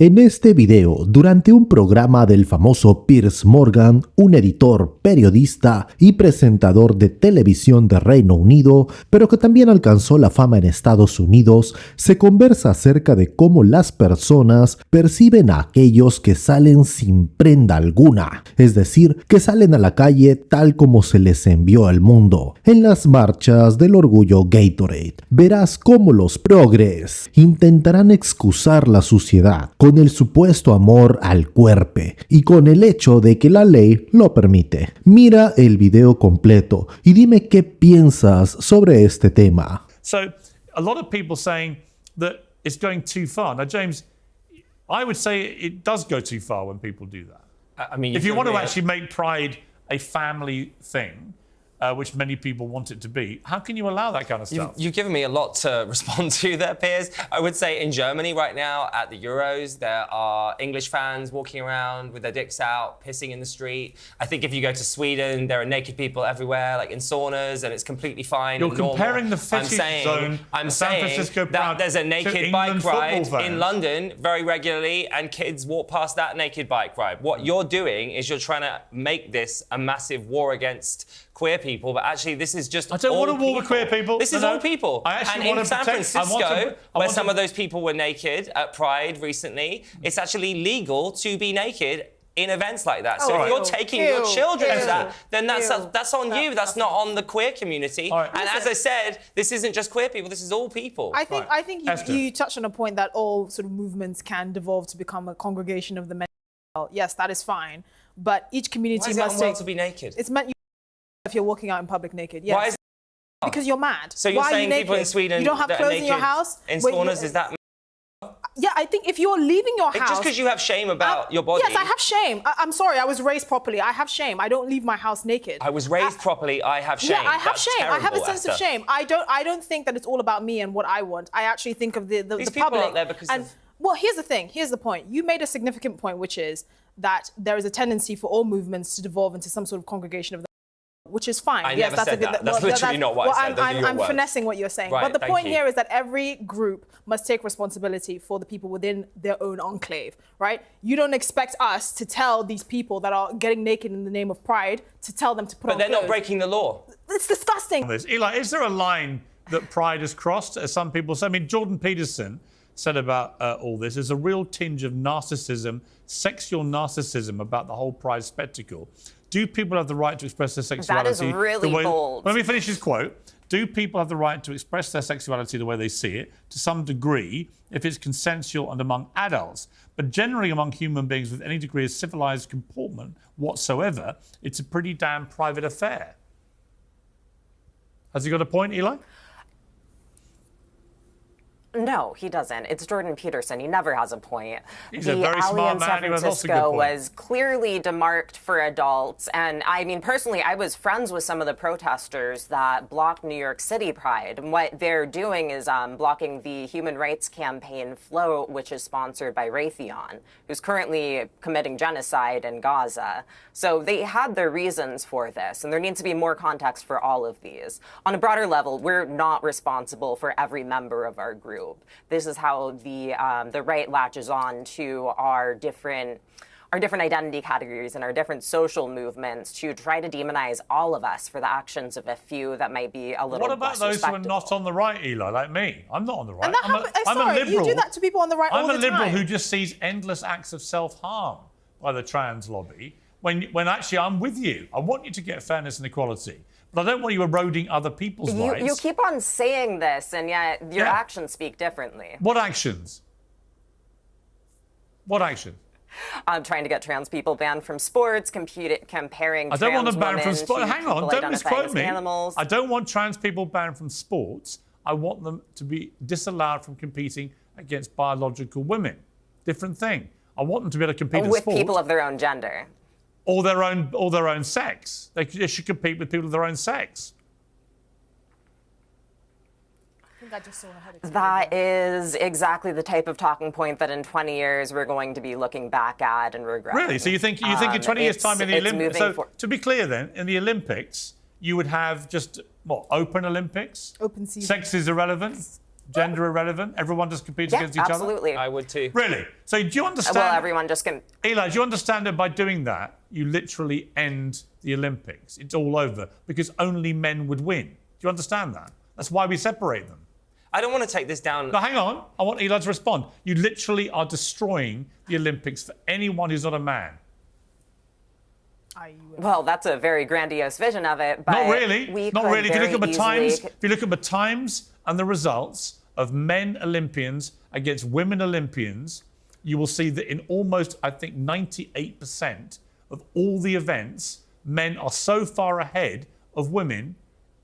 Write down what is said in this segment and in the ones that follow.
En este video, durante un programa del famoso Piers Morgan, un editor, periodista y presentador de televisión de Reino Unido, pero que también alcanzó la fama en Estados Unidos, se conversa acerca de cómo las personas perciben a aquellos que salen sin prenda alguna, es decir, que salen a la calle tal como se les envió al mundo. En las marchas del orgullo Gatorade, verás cómo los progres intentarán excusar la suciedad con el supuesto amor al cuerpo y con el hecho de que la ley lo permite. Mira el video completo y dime qué piensas sobre este tema. So, a lot of people saying that it's going too far. Now, James, I would say it does go too far when people do that. I mean, if you want to actually make Pride a family thing, which many people want it to be, how can you allow that kind of stuff? You've given me a lot to respond to there, Piers. I would say in Germany right now at the Euros, there are English fans walking around with their dicks out, pissing in the street. I think if you go to Sweden, there are naked people everywhere, like in saunas, and it's completely fine. You're comparing the fetish zone I'm San saying Francisco that there's a naked bike ride in London very regularly, and kids walk past that naked bike ride. What you're doing is you're trying to make this a massive war against queer people, but actually this is just I don't all want to war with people. queer people. This is all people. I actually and want in to San protect, Francisco, where some to, of those people were naked at Pride recently, it's actually legal to be naked in events like that. So if you're taking your children to that, then that's on you. That's not on the queer community. Right. And as I said, this isn't just queer people. This is all people. I think you touched on a point that all sort of movements can devolve to become a congregation of the men. Yes, that is fine, but each community Why is must it unwell take. to be naked? It's meant if you're walking out in public naked. Yes. Why is because you're mad. So you're Why saying are you people in Sweden you don't have that clothes are in your naked house in Wait, saunas, is that? Yeah, I think if you're leaving your house. Just because you have shame about your body. Yes, I have shame. I'm sorry, I was raised properly. I have shame. I don't leave my house naked. I was raised properly. I have shame. Yeah, I have That's shame. Terrible, I have a sense Esther. of shame. I don't think that it's all about me and what I want. I actually think of the These the people public. aren't there because of... Well, here's the thing. Here's the point. You made a significant point, which is that there is a tendency for all movements to devolve into some sort of congregation of the, which is fine. I yes, never said that. That's literally not what I said. Those are your I'm words. finessing what you're saying. Right, but the thank point you. here is that every group must take responsibility for the people within their own enclave, right? You don't expect us to tell these people that are getting naked in the name of pride to tell them to put on But they're not clothes. breaking the law. It's disgusting. Eli, is there a line that Pride has crossed, as some people say? I mean, Jordan Peterson said about all this, there's a real tinge of narcissism, sexual narcissism about the whole Pride spectacle. Do people have the right to express their sexuality? That is really bold. Let me finish his quote. Do people have the right to express their sexuality the way they see it, to some degree, if it's consensual and among adults? But generally among human beings with any degree of civilized comportment whatsoever, it's a pretty damn private affair. Has he got a point, Eli? No, he doesn't. It's Jordan Peterson. He never has a point. He's a very smart man who has lots of good San Francisco points. was clearly demarked for adults. And I mean, personally, I was friends with some of the protesters that blocked New York City Pride. And what they're doing is blocking the human rights campaign Float, which is sponsored by Raytheon, who's currently committing genocide in Gaza. So they had their reasons for this. And there needs to be more context for all of these. On a broader level, we're not responsible for every member of our group. This is how the right latches on to our different identity categories and our different social movements to try to demonize all of us for the actions of a few that might be a little. What about those who are not on the right, Eli, like me? I'm not on the right. And that I'm a liberal. You do that to people on the right all the time. I'm a liberal who just sees endless acts of self-harm by the trans lobby. When actually I'm with you. I want you to get fairness and equality. But I don't want you eroding other people's rights. You keep on saying this, and yet your actions speak differently. What actions? What actions? Trying to get trans people banned from sports, comparing. I don't want to ban from sports. Hang on, don't misquote me. Animals. I don't want trans people banned from sports. I want them to be disallowed from competing against biological women. Different thing. I want them to be able to compete in with sport. people of their own gender. Or their own sex. They should compete with people of their own sex. I think I just saw a headache. That is exactly the type of talking point that in 20 years we're going to be looking back at and regretting. Really? So you think in 20 years' time in the Olympics? So to be clear, then, in the Olympics, you would have just what? Open Olympics. Open season. Sex is irrelevant. Gender irrelevant? Everyone just competes against each absolutely. I would too. other? Really? So do you understand? Well, everyone just can. Eli, do you understand that by doing that, you literally end the Olympics? It's all over because only men would win. Do you understand that? That's why we separate them. I don't want to take this down. Now, hang on. I want Eli to respond. You literally are destroying the Olympics for anyone who's not a man. Well, that's a very grandiose vision of it, but Not really. We Not could really. If you look at the very times, easily- if you look at the times and the results of men Olympians against women Olympians, you will see that in almost, I think, 98% of all the events, men are so far ahead of women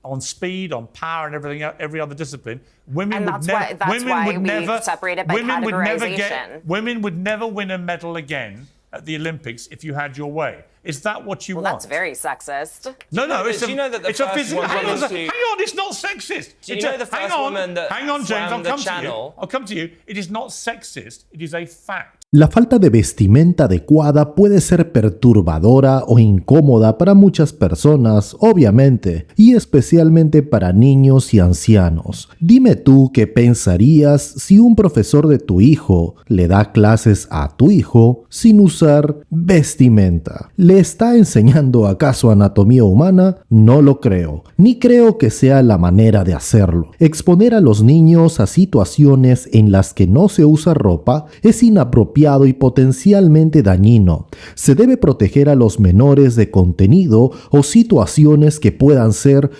on speed, on power, and everything, every other discipline. Women And would that's never. why- that's women why would we've never. separated by women would never categorization. Women would never win a medal again at the Olympics if you had your way. Is that what you Well, want? that's very sexist. No, Do you know that the it's a first physical. woman Hang on, to- hang on, it's not sexist. Do you It's know the first woman that hang on, James, swam I'll the come to you. channel? I'll come to you. It is not sexist. It is a fact. La falta de vestimenta adecuada puede ser perturbadora o incómoda para muchas personas, obviamente, y especialmente para niños y ancianos. Dime tú qué pensarías si un profesor de tu hijo le da clases a tu hijo sin usar vestimenta. ¿Le está enseñando acaso anatomía humana? No lo creo, ni creo que sea la manera de hacerlo. Exponer a los niños a situaciones en las que no se usa ropa es inapropiado y potencialmente dañino. Se debe proteger a los menores de contenido o situaciones que puedan ser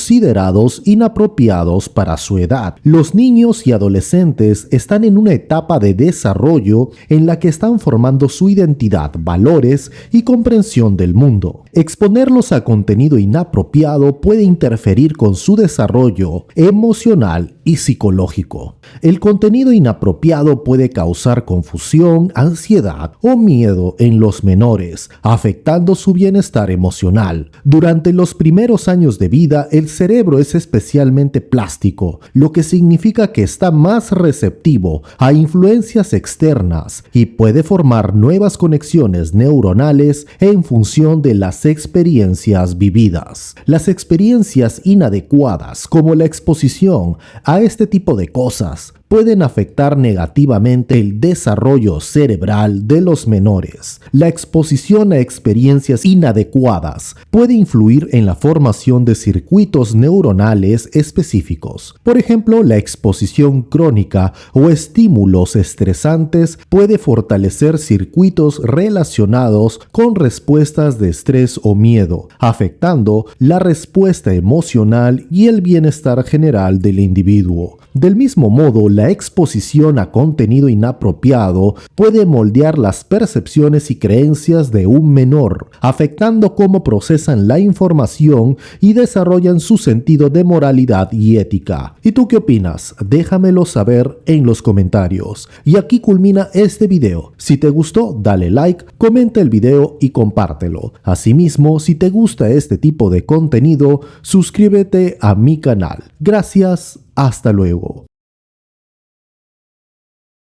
considerados inapropiados para su edad. Los niños y adolescentes están en una etapa de desarrollo en la que están formando su identidad, valores y comprensión del mundo. Exponerlos a contenido inapropiado puede interferir con su desarrollo emocional y psicológico. El contenido inapropiado puede causar confusión, ansiedad o miedo en los menores, afectando su bienestar emocional. Durante los primeros años de vida, el cerebro es especialmente plástico, lo que significa que está más receptivo a influencias externas y puede formar nuevas conexiones neuronales en función de las experiencias vividas. Las experiencias inadecuadas, como la exposición a este tipo de cosas, pueden afectar negativamente el desarrollo cerebral de los menores. La exposición a experiencias inadecuadas puede influir en la formación de circuitos neuronales específicos. Por ejemplo, la exposición crónica o estímulos estresantes puede fortalecer circuitos relacionados con respuestas de estrés o miedo, afectando la respuesta emocional y el bienestar general del individuo. Del mismo modo, la exposición a contenido inapropiado puede moldear las percepciones y creencias de un menor, afectando cómo procesan la información y desarrollan su sentido de moralidad y ética. ¿Y tú qué opinas? Déjamelo saber en los comentarios. Y aquí culmina este video. Si te gustó, dale like, comenta el video y compártelo. Asimismo, si te gusta este tipo de contenido, suscríbete a mi canal. Gracias. Hasta luego.